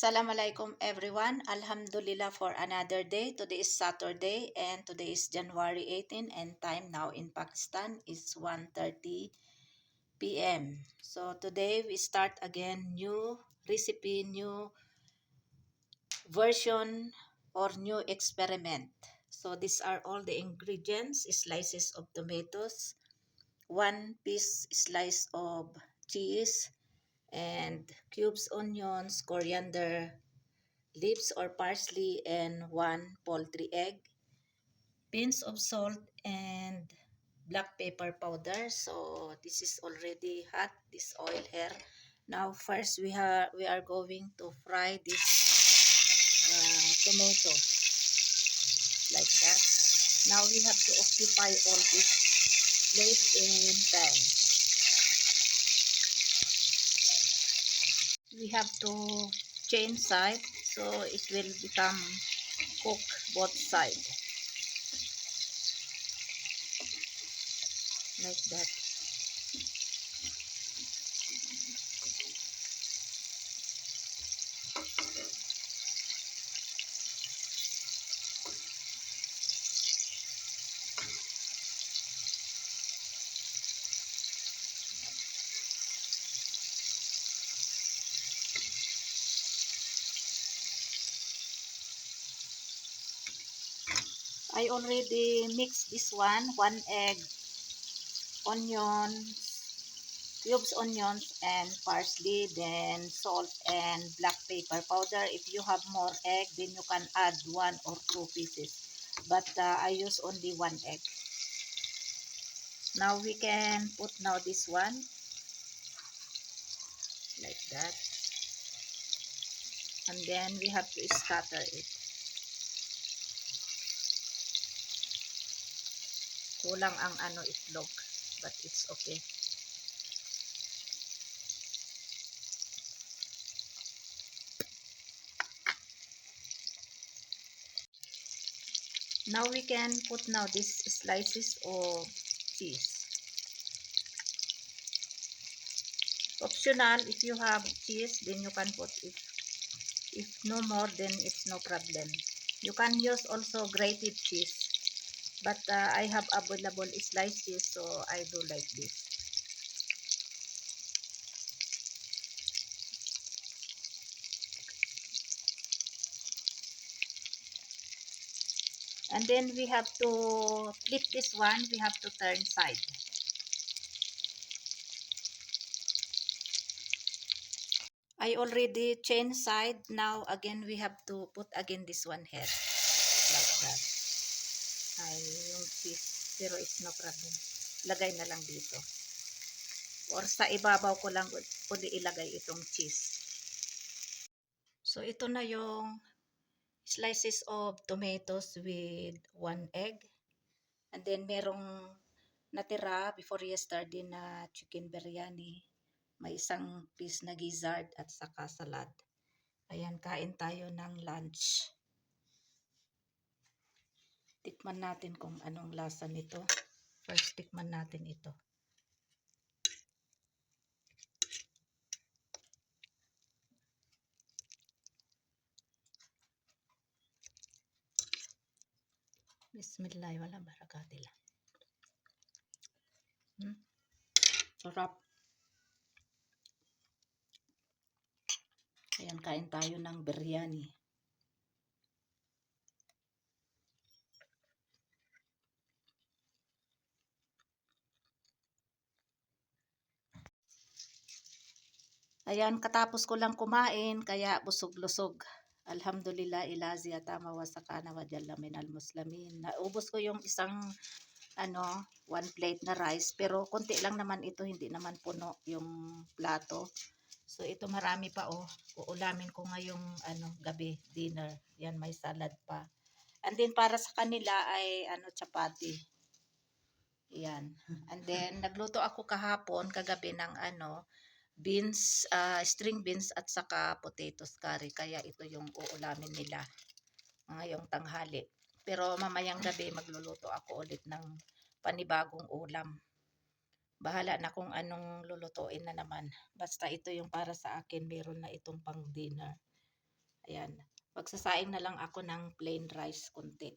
Assalamualaikum everyone. Alhamdulillah for another day. Today is Saturday and today is January 18 and time now in Pakistan is 1:30 p.m. So today we start again new recipe, new version or new experiment. So these are all the ingredients: slices of tomatoes, one piece slice of cheese, and cubes onions, coriander leaves or parsley, and one poultry egg, pinch of salt, and black pepper powder. So this is already hot, this oil here. Now first we are going to fry this tomato like that. Now we have to occupy all this plate in pan. We have to change side so it will become cook both sides like that. I already mixed this one egg, onions, cubes onions, and parsley, then salt and black pepper powder. If you have more egg, then you can add one or two pieces. But I use only one egg. Now we can put now this one like that. And then we have to scatter it. Kulang ang itlog, but it's okay. Now we can put now these slices of cheese. Optional, if you have cheese, then you can put it. If no more, then it's no problem. You can use also grated cheese. But I have available sliced cheese, so I do like this. And then we have to flip this one. We have to turn side. I already changed side. Now again, we have to put again this one here. Like that. Ay, yung cheese. Pero it's no problem. Lagay na lang dito. Or sa ibabaw ko lang uli ilagay itong cheese. So ito na yung slices of tomatoes with one egg. And then merong natira before yesterday na chicken biryani. May isang piece na gizzard at saka salad. Ayan, kain tayo ng lunch. Tikman natin kung anong lasa nito. First, tikman natin ito. Bismillah, walang barakatila. Sarap. Ayan, kain tayo ng biryani. Ayan, katapos ko lang kumain, kaya busog-lusog. Alhamdulillah, ilazi atama wa sakana wa jalla minal muslimin. Naubos ko yung isang one plate na rice, pero konti lang naman ito, hindi naman puno yung plato. So ito marami pa oh. Uulamin ko ngayong gabi dinner. Yan, may salad pa. And then para sa kanila ay chapati. Yan. And then nagluto ako kagabi ng beans, string beans at saka potatoes curry. Kaya ito yung uulamin nila ngayong tanghali. Pero mamayang gabi magluluto ako ulit ng panibagong ulam. Bahala na kung anong lulutuin na naman. Basta ito yung para sa akin, meron na itong pang dinner. Ayan. Magsasaing na lang ako ng plain rice konti.